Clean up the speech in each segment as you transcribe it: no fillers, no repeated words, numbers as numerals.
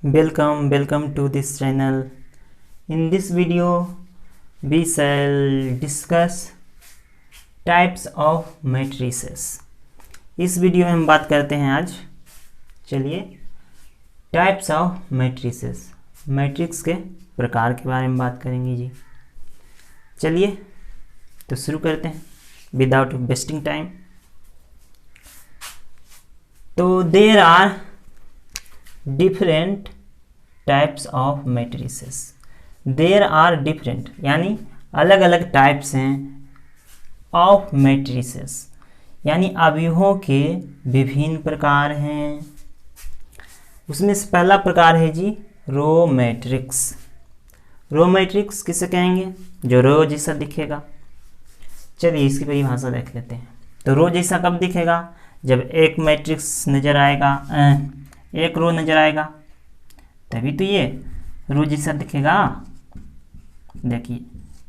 Welcome to this channel. In this video, we shall discuss types of matrices. इस video में हम बात करते हैं आज, चलिए, टाइप्स ऑफ मैट्रिसेस, मैट्रिक्स के प्रकार के बारे में बात करेंगे जी। चलिए तो शुरू करते हैं विदाउट वेस्टिंग टाइम। तो there are different types of matrices. There are different यानी अलग अलग टाइप्स हैं ऑफ मैट्रिसेस, यानी अवयवों के विभिन्न प्रकार हैं। उसमें से पहला प्रकार है जी रो मैट्रिक्स। रो मैट्रिक्स किसे कहेंगे? जो रो जैसा दिखेगा। चलिए इसकी परिभाषा देख लेते हैं। तो रो जैसा कब दिखेगा? जब एक मैट्रिक्स नज़र आएगा, एक रो नज़र आएगा, तभी तो ये रो जैसा दिखेगा। देखिए,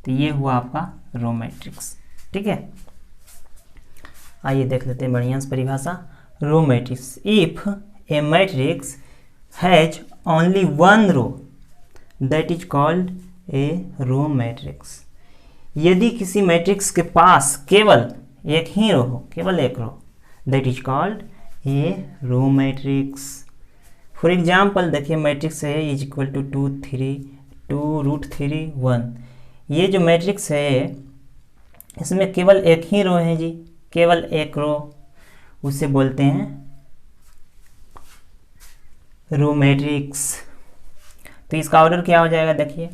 तो ये हुआ आपका रो मैट्रिक्स। ठीक है, आइए देख लेते हैं बढ़िया से परिभाषा। Row matrix, if a matrix has only one row that is called a row matrix. यदि किसी मैट्रिक्स के पास केवल एक ही रो हो, केवल एक row, that is called a row matrix. For example देखिए, मैट्रिक्स है इज इक्वल टू 2 3 2 रूट 3 1। ये जो मैट्रिक्स है इसमें केवल एक ही रो है जी, केवल एक रो, उसे बोलते हैं रो मैट्रिक्स। तो इसका ऑर्डर क्या हो जाएगा? देखिए,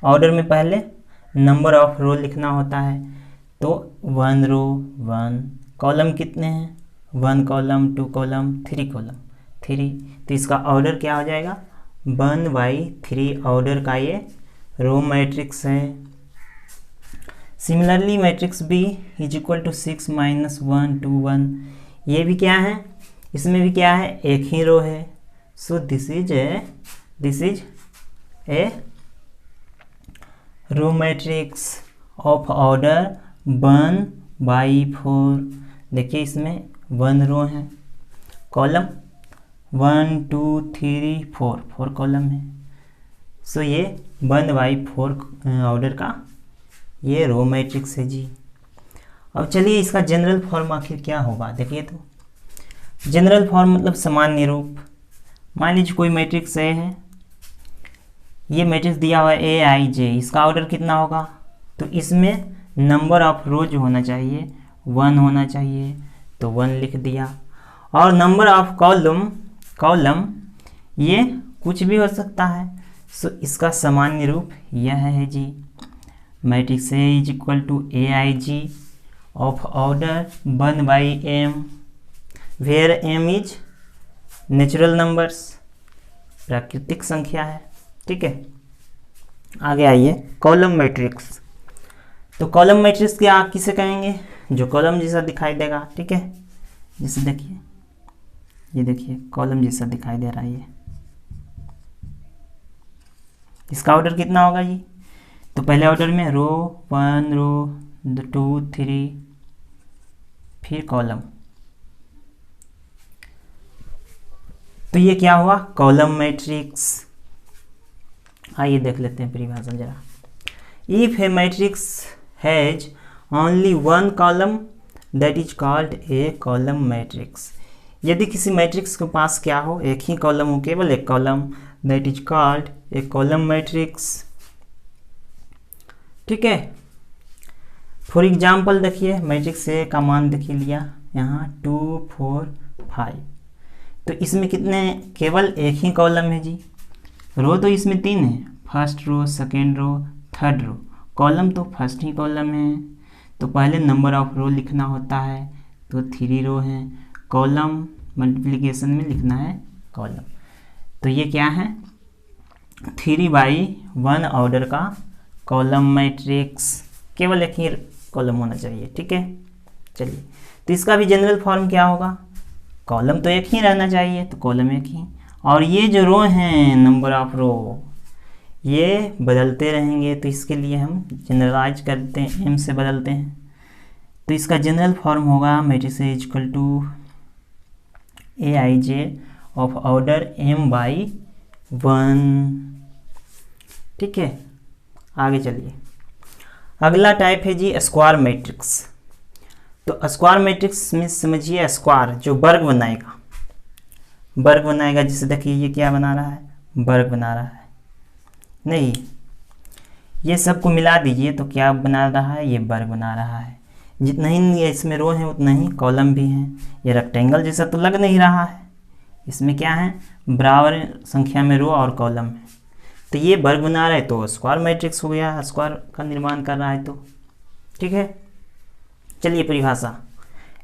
ऑर्डर में पहले नंबर ऑफ रो लिखना होता है। तो 1 रो 1, कॉलम कितने हैं? 1 कॉलम 2 कॉलम 3 कॉलम 3। तो इसका ऑर्डर क्या हो जाएगा? 1/3 ऑर्डर का ये रो मैट्रिक्स है। Similarly matrix B is equal to 6 - 1 2 1। ये भी क्या है? इसमें भी क्या है? एक ही रो है। So this is a row matrix of order 1/4। देखिए इसमें 1 रो है, कॉलम 1 2 3 4 कॉलम है। सो ये 1/4 ऑर्डर का ये रो मैट्रिक्स है जी। अब चलिए इसका जनरल फॉर्म आखिर क्या होगा? देखिए, तो जनरल फॉर्म मतलब सामान्य रूप। मान लीजिए कोई मैट्रिक्स ए है, ये मैट्रिक्स दिया हुआ है AIJ, इसका ऑर्डर कितना होगा? तो इसमें नंबर ऑफ रोज होना चाहिए 1 होना चाहिए, तो 1 लिख दिया। और नंबर ऑफ कॉलम ये कुछ भी हो सकता है। सो इसका सामान्य रूप यह है जी, matrix A is equal to AIG of order 1/m, where m is natural numbers, प्राकृतिक संख्या है। ठीक है, आगे आइए कॉलम मैट्रिक्स। तो कॉलम मैट्रिक्स क्या किसे कहेंगे? जो कॉलम जैसा दिखाई देगा। ठीक है, जैसे देखिए, ये देखिए कॉलम जैसा दिखाई दे रहा है ये। इसका ऑर्डर कितना होगा जी? तो पहले ऑर्डर में रो 1 रो 2 3, फिर कॉलम। तो ये क्या हुआ? Column matrix. आइए देख लेते हैं परिभाषा जरा। If a matrix has only one column that is called A column matrix. यदि किसी मैट्रिक्स के पास क्या हो? एक ही कॉलम हो, केवल एक column, that is called A column matrix. ठीक है, फॉर एग्जाम्पल देखिए, मैट्रिक्स ए का मान देखिए लिया यहाँ 2 4 5। तो इसमें कितने? केवल एक ही कॉलम है जी। रो तो इसमें 3 है, first row, second row, third row. Column तो फर्स्ट ही कॉलम है, तो पहले नंबर ऑफ रो लिखना होता है, तो 3 रो है। कॉलम मल्टीप्लिकेशन में लिखना है कॉलम। तो ये क्या है? 3/1 ऑर्डर का कॉलम मैट्रिक्स, केवल एक ही कॉलम होना चाहिए। ठीक है, चलिए, तो इसका भी जनरल फॉर्म क्या होगा? कॉलम तो एक ही रहना चाहिए, तो कॉलम एक ही, और ये जो रो हैं, नंबर ऑफ रो, ये बदलते रहेंगे। तो इसके लिए हम जनरलाइज करते हैं, m से बदलते हैं। तो इसका जनरल फॉर्म होगा matrix is equal to AIJ of order m/4। 1। ठीक है, आगे चलिए। अगला टाइप है जी स्क्वायर मैट्रिक्स। तो स्क्वायर मैट्रिक्स में समझिए स्क्वायर जो वर्ग बनाएगा, वर्ग बनाएगा, जिसे देखिए ये क्या बना रहा है, वर्ग बना रहा है। नहीं, ये सबको मिला दीजिए तो क्या बना रहा है, ये वर्ग बना रहा है। जितना ही इसमें रो है उतना ही कॉलम भी हैं। ये रेक्टेंगल जैसा तो लग नहीं रहा है, इसमें क्या है, बराबर संख्या में रो और कॉलम है। तो ये वर्ग बना रहा है तो स्क्वायर मैट्रिक्स हो गया, स्क्वायर का निर्माण कर रहा है तो। ठीक है, चलिए परिभाषा।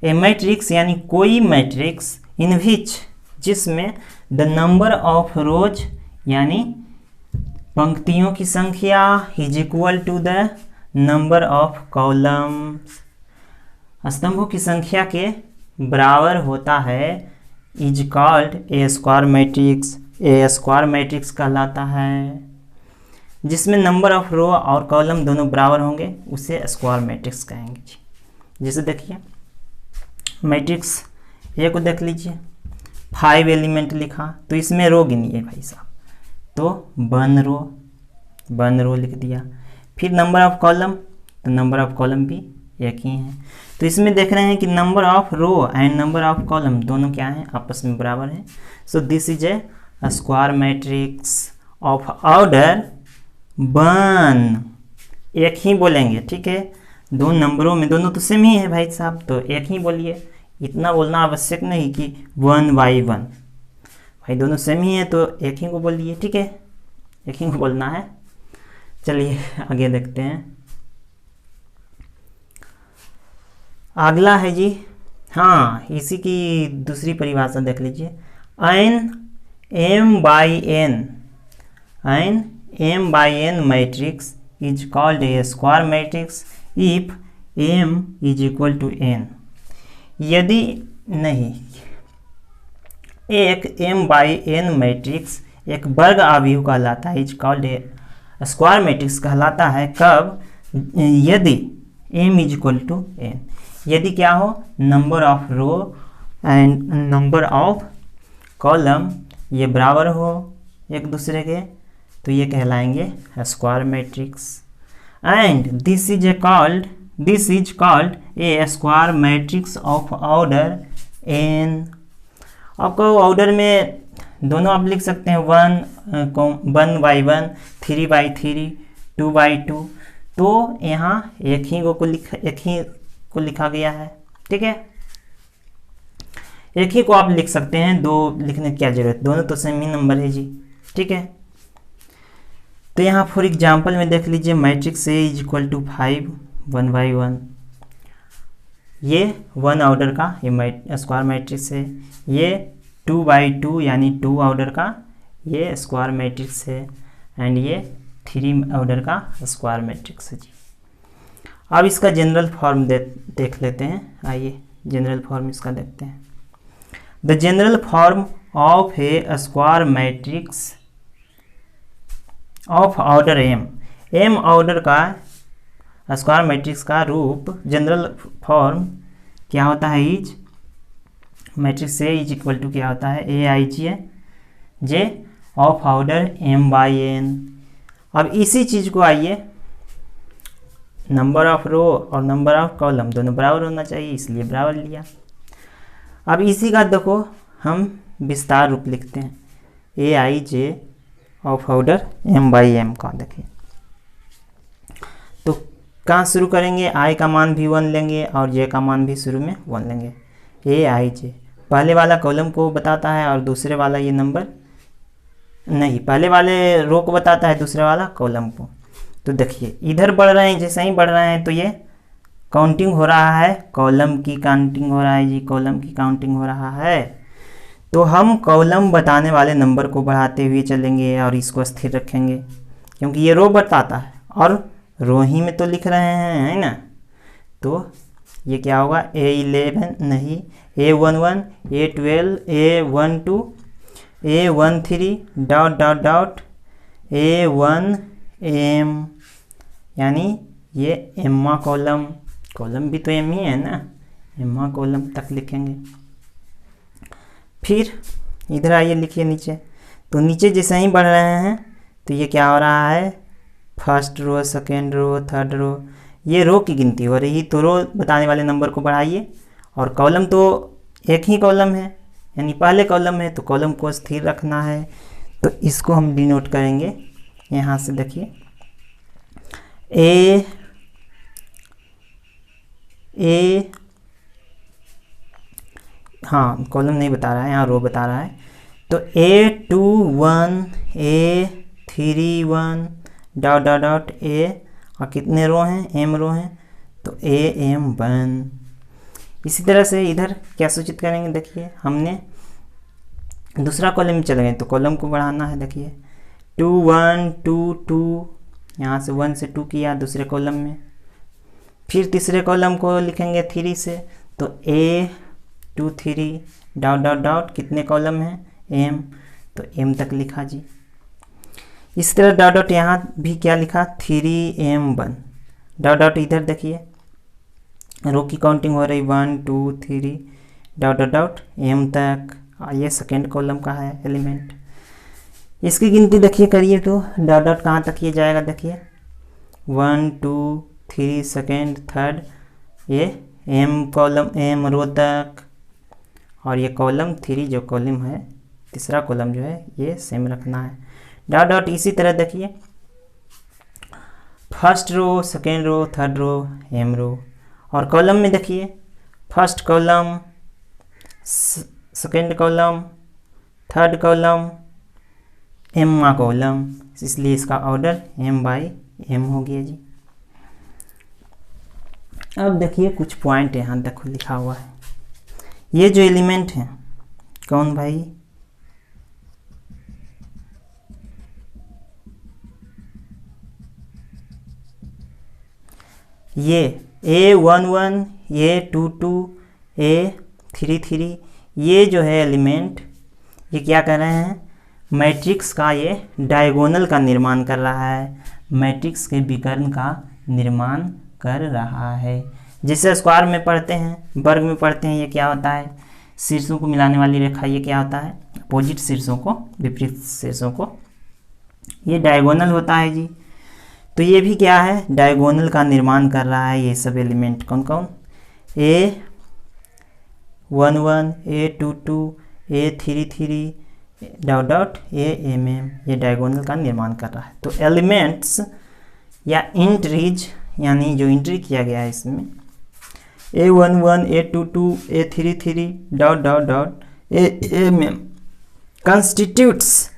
ए मैट्रिक्स यानी कोई मैट्रिक्स इन विच, जिसमें द नंबर ऑफ रोज यानी पंक्तियों की संख्या is equal to the number of columns, स्तंभों की संख्या के बराबर होता है, is called a square matrix. A square matrix कहलाता है। जिसमें नंबर ऑफ रो और कॉलम दोनों बराबर होंगे उसे स्क्वायर मैट्रिक्स कहेंगे जी। जैसे देखिए मैट्रिक्स ए को देख लीजिए, 5 एलिमेंट लिखा, तो इसमें रो गिनिए भाई साहब, तो 1 रो लिख दिया। फिर नंबर ऑफ कॉलम, तो नंबर ऑफ कॉलम भी एक ही है। तो इसमें देख रहे हैं कि number of row and number of column दोनों क्या हैं, आपस में बराबर हैं। So this is a square matrix of order 1। एक ही बोलेंगे, ठीक है, दो नंबरों में दोनों तो सेम ही है भाई साहब, तो एक ही बोलिए। इतना बोलना आवश्यक नहीं कि 1/1, भाई दोनों सेम ही है तो एक ही को बोलिए। ठीक है, एक ही को बोलना है। चलिए आगे देखते हैं। अगला है जी, हाँ, इसी की दूसरी परिभाषा देख लीजिए। An m/n matrix is called a square matrix if m is equal to n। यदि नहीं, एक m/n मैट्रिक्स एक वर्ग आव्यूह कहलाता है, is called a square matrix कहलाता है कब, यदि m is equal to n, यदि क्या हो, number of row and number of column ये बराबर हो एक दूसरे के, तो ये कहलाएंगे square matrix. And this is called a square matrix of order n। आपको ऑर्डर में दोनों आप लिख सकते हैं 1/1, 3/3, 2/2, तो यहाँ एक ही को लिखा गया है। ठीक है, एक ही को आप लिख सकते हैं, दो लिखने की क्या जरूरत, दोनों तो सेम ही नंबर है जी। ठीक है, तो यहाँ फॉर एग्जांपल में देख लीजिए, matrix A is equal to 5 1/1, ये 1 ऑर्डर का ये स्क्वायर मैट्रिक्स है। ये 2/2 यानी 2 ऑर्डर का ये स्क्वायर मैट्रिक्स है। एंड ये 3 ऑर्डर का स्क्वायर मैट्रिक्स है जी। अब इसका जनरल फॉर्म देख लेते हैं। आइए जनरल फॉर्म इसका देखते हैं। The general form of a square matrix of order m order का स्क्वायर मैट्रिक्स का रूप, जनरल फॉर्म क्या होता है, is matrix A is equal to क्या होता है, aij ऑफ ऑर्डर m/n। अब इसी चीज़ को आइए, नंबर ऑफ रो और नंबर ऑफ कॉलम दोनों बराबर होना चाहिए, इसलिए बराबर लिया। अब इसी का देखो हम विस्तार रूप लिखते हैं, aij ऑफ ऑर्डर m/m का। देखिए तो कहाँ शुरू करेंगे, i का मान भी 1 लेंगे और j का मान भी शुरू में 1 लेंगे। aij पहले वाला कॉलम को बताता है और दूसरे वाला ये नंबर नहीं, पहले वाले रो को बताता है, दूसरे वाला कॉलम को। तो देखिए इधर बढ़ रहे हैं, जैसे ही बढ़ रहे हैं तो ये काउंटिंग हो रहा है, कॉलम की काउंटिंग हो रहा है जी, कॉलम की काउंटिंग हो रहा है। तो हम कॉलम बताने वाले नंबर को बढ़ाते हुए चलेंगे और इसको स्थिर रखेंगे, क्योंकि ये रो बताता है और रो ही में तो लिख रहे हैं, है ना। तो ये क्या होगा, A11 नहीं, A11, A12, A12, A13 ... A1m, यानी ये एम्मा कॉलम भी तो एम ही है ना, एम्मा कॉलम तक लिखेंगे। फिर इधर आइए, लिखिए नीचे, तो नीचे जैसे ही बढ़ रहे हैं तो ये क्या हो रहा है, first row, second row, third row, ये रो की गिनती हो रही। तो रो बताने वाले नंबर को बढ़ाइए, और कॉलम तो एक ही कॉलम है यानी पहले कॉलम है, तो कॉलम को स्थिर रखना है। तो इसको हम डिनोट करेंगे यहाँ से, देखिए ए हाँ कॉलम नहीं बता रहा है, यहाँ रो बता रहा है। तो A21 A31 dot dot dot A, और कितने रो हैं, m रो हैं, तो AM1। इसी तरह से इधर क्या सूचित करेंगे, देखिए हमने दूसरा कॉलम में चले गए तो कॉलम को बढ़ाना है। देखिए 2 1 2 2, यहाँ से 1 से 2 किया दूसरे कॉलम में, फिर तीसरे कॉलम को लिखेंगे 3 से, तो A2 3 डॉट डॉट डॉट, कितने कॉलम हैं, m, तो m तक लिखा जी। इस तरह डॉट डॉट यहाँ भी क्या लिखा, 3M1 डॉट डॉट, इधर देखिए रो की काउंटिंग हो रही 1 2 3 डॉट डॉट डॉट m तक। ये सेकेंड कॉलम का है एलिमेंट, इसकी गिनती देखिए करिए तो डॉट डॉट कहाँ तक ये जाएगा, देखिए 1 2 3 सेकेंड थर्ड, ये m कॉलम m रो तक, और ये कॉलम 3 जो कॉलम है, तीसरा कॉलम जो है ये सेम रखना है डॉट डॉट। इसी तरह देखिए first row, second row, third row, m row, और कॉलम में देखिए first column, second column, third column, m column, इसलिए इसका ऑर्डर m/m हो गया जी। अब देखिए कुछ पॉइंट यहाँ देखो लिखा हुआ है, ये जो एलिमेंट है कौन भाई, ये A11 A22 A33, ये जो है एलिमेंट, ये क्या कर रहे हैं, मैट्रिक्स का ये डायगोनल का निर्माण कर रहा है, मैट्रिक्स के विकर्ण का निर्माण कर रहा है। जैसे स्क्वायर में पढ़ते हैं, वर्ग में पढ़ते हैं, ये क्या होता है, शीर्षों को मिलाने वाली रेखा, ये क्या होता है, अपोजिट शीर्षों को, विपरीत शीर्षों को, ये डायगोनल होता है जी। तो ये भी क्या है, डायगोनल का निर्माण कर रहा है। ये सब एलिमेंट कौन कौन, A11 A22 A33 dot dot AM, ये डायगोनल का निर्माण कर रहा है। तो एलिमेंट्स या इंट्रीज, यानी जो इंट्री किया गया है इसमें, A11 A22 A33 dot dot dot AM constitutes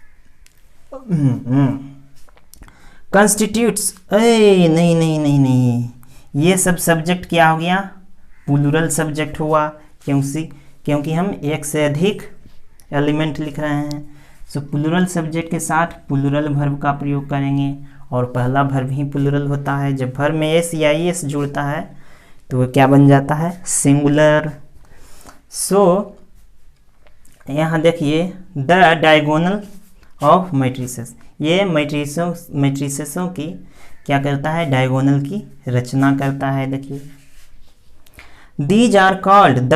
नहीं नहीं नहीं नहीं, ये सब सब्जेक्ट क्या हो गया, प्लूरल सब्जेक्ट हुआ, क्योंकि हम एक से अधिक एलिमेंट लिख रहे हैं। सो प्लूरल सब्जेक्ट के साथ प्लूरल वर्ब का प्रयोग करेंगे, और पहला वर्ब ही प्लूरल होता है। जब वर्ब में एस या एस जुड़ता है तो वो क्या बन जाता है, सिंगुलर। सो यहाँ देखिए द डायगोनल ऑफ मैट्रिसेस, ये मैट्रिसेसों की क्या करता है, डायगोनल की रचना करता है। देखिए these are called the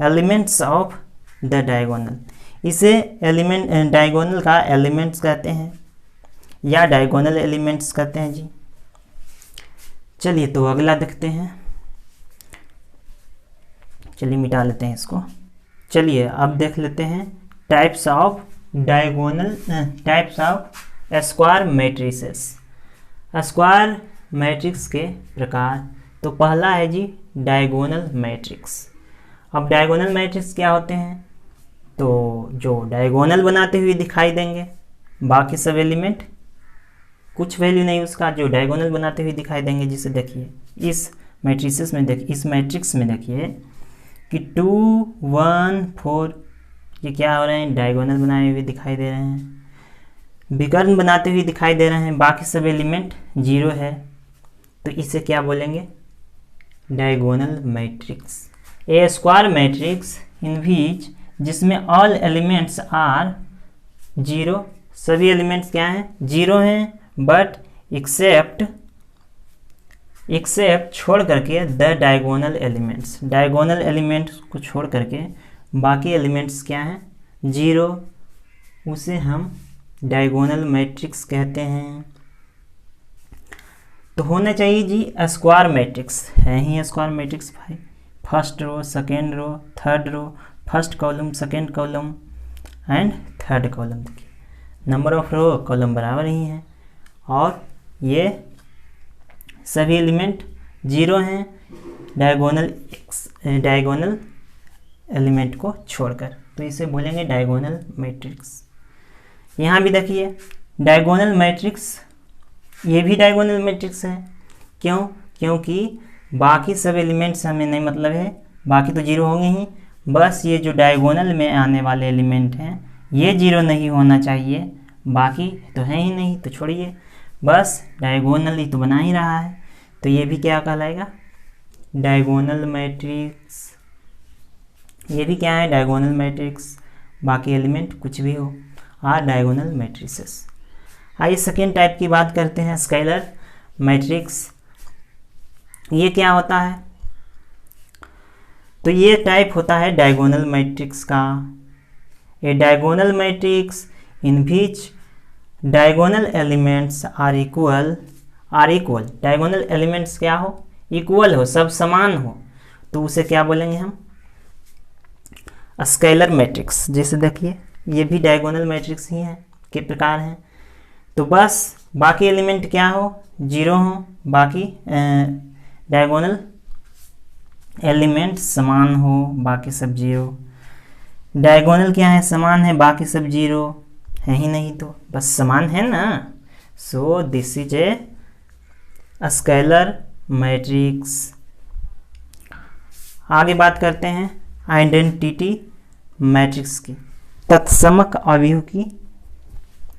elements of the diagonal, इसे एलिमेंट डायगोनल का एलिमेंट्स कहते हैं या डायगोनल एलिमेंट्स कहते हैं जी। चलिए तो अगला देखते हैं, चलिए मिटा लेते हैं इसको। चलिए अब देख लेते हैं types of diagonal, types of square matrices, square matrix के प्रकार। तो पहला है जी डायगोनल मैट्रिक्स। अब डायगोनल मैट्रिक्स क्या होते हैं, तो जो डायगोनल बनाते हुए दिखाई देंगे, बाकी सब एलिमेंट कुछ वैल्यू नहीं उसका, जो डायगोनल बनाते हुए दिखाई देंगे। जिसे देखिए इस मैट्रिसेस में, देखिए इस मैट्रिक्स में देखिए कि 2 1 4 ये क्या हो रहे हैं, डायगोनल बनाए हुए दिखाई दे रहे हैं, विकर्ण बनाते हुए दिखाई दे रहे हैं, बाकी सब एलिमेंट 0 है। तो इसे क्या बोलेंगे, diagonal matrix. A square matrix in विच, जिसमें ऑल एलिमेंट्स आर 0, सभी एलिमेंट्स क्या हैं, 0 हैं, बट एक्सेप्ट छोड़ करके the diagonal elements, diagonal elements को छोड़ करके बाकी एलिमेंट्स क्या हैं, 0 उसे हम डायगोनल मैट्रिक्स कहते हैं। तो होना चाहिए जी स्क्वायर मैट्रिक्स, है ही स्क्वायर मैट्रिक्स भाई। First row, second row, third row, first column, second column and third column. देखिए नंबर ऑफ रो कॉलम बराबर ही हैं और ये सभी एलिमेंट 0 हैं डायगोनल एलिमेंट को छोड़कर, तो इसे बोलेंगे डायगोनल मैट्रिक्स। यहाँ भी देखिए डायगोनल मैट्रिक्स, ये भी डायगोनल मैट्रिक्स है। क्यों? क्योंकि बाकी सब एलिमेंट्स हमें नहीं मतलब है, बाकी तो 0 होंगे ही, बस ये जो डायगोनल में आने वाले एलिमेंट हैं ये 0 नहीं होना चाहिए, बाकी तो है ही नहीं, तो छोड़िए, बस डायगोनल ही तो बना ही रहा है, तो ये भी क्या कहलाएगा? Diagonal matrix. ये भी क्या है? Diagonal matrix. बाकी एलिमेंट कुछ भी हो, आर डायगोनल मैट्रिसेस। आइए सेकेंड टाइप की बात करते हैं, स्केलर मैट्रिक्स। ये क्या होता है? तो ये टाइप होता है डायगोनल मैट्रिक्स का। A diagonal matrix in which diagonal elements are equal. Diagonal elements क्या हो? इक्वल हो, सब समान हो, तो उसे क्या बोलेंगे हम? Scalar matrix. जैसे देखिए ये भी डायगोनल मैट्रिक्स ही है के प्रकार हैं। तो बस बाकी एलिमेंट क्या हो? 0 हो, बाकी डायगोनल एलिमेंट समान हो, बाकी सब 0। डायगोनल क्या है? समान है, बाकी सब 0 है ही नहीं, तो बस समान है ना। सो this is A scalar matrix. आगे बात करते हैं आइडेंटिटी मैट्रिक्स की। तत्समक अवयव की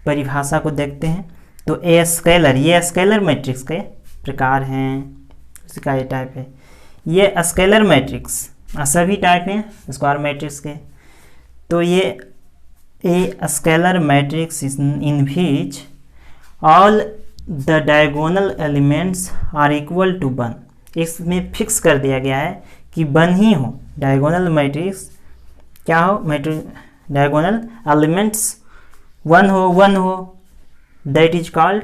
परिभाषा को देखते हैं। तो ए स्केलर, ये स्केलर मैट्रिक्स के प्रकार हैं, उसका ये टाइप है। ये स्केलर मैट्रिक्स सभी टाइप हैं स्क्वायर मैट्रिक्स के। तो ये a scalar matrix in which all the diagonal elements are equal to 1। इसमें फिक्स कर दिया गया है कि 1 ही हो। डायगोनल मैट्रिक्स क्या हो? डायगोनल एलिमेंट्स 1 हो, that is called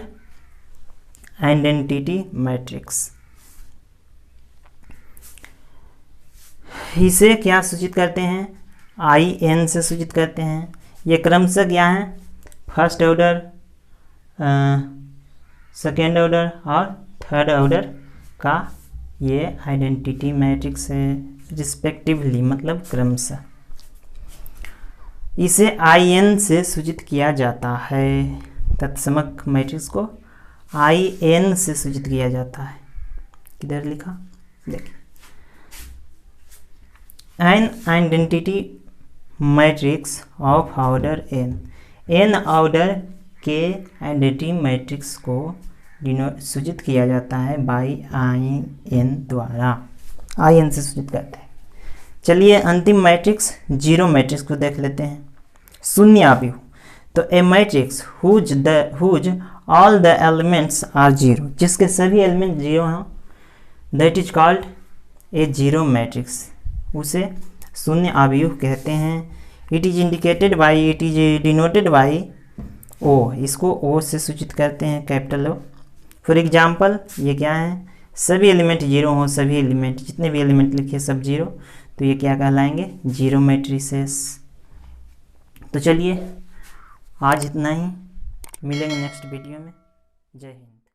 identity matrix. इसे क्या सूचित करते हैं? IN से सूचित करते हैं। ये क्रमशः क्या है? फर्स्ट ऑर्डर, सेकेंड ऑर्डर और थर्ड ऑर्डर का ये आइडेंटिटी मैट्रिक्स है रिस्पेक्टिवली, मतलब क्रमशः। इसे IN से सूचित किया जाता है। तत्समक मैट्रिक्स को IN से सूचित किया जाता है। किधर लिखा? देखिए, an identity matrix of order n order के आइडेंटिटी मैट्रिक्स को सूचित किया जाता है बाई IN द्वारा। IN से सूचित करते हैं। चलिए अंतिम मैट्रिक्स 0 मैट्रिक्स को देख लेते हैं। शून्य अवयव। तो a matrix whose all the elements are 0, जिसके सभी एलिमेंट 0 हों, that is called a 0 matrix. उसे शून्य अवयव कहते हैं। It is indicated by, it is denoted by O। इसको O से सूचित करते हैं, कैपिटल O। फॉर एग्जाम्पल ये क्या है? सभी एलिमेंट 0 हों, सभी एलिमेंट जितने भी एलिमेंट लिखे सब 0, तो ये क्या कहलाएंगे? 0 मैट्रिसेस। तो चलिए आज इतना ही, मिलेंगे नेक्स्ट वीडियो में। जय हिंद।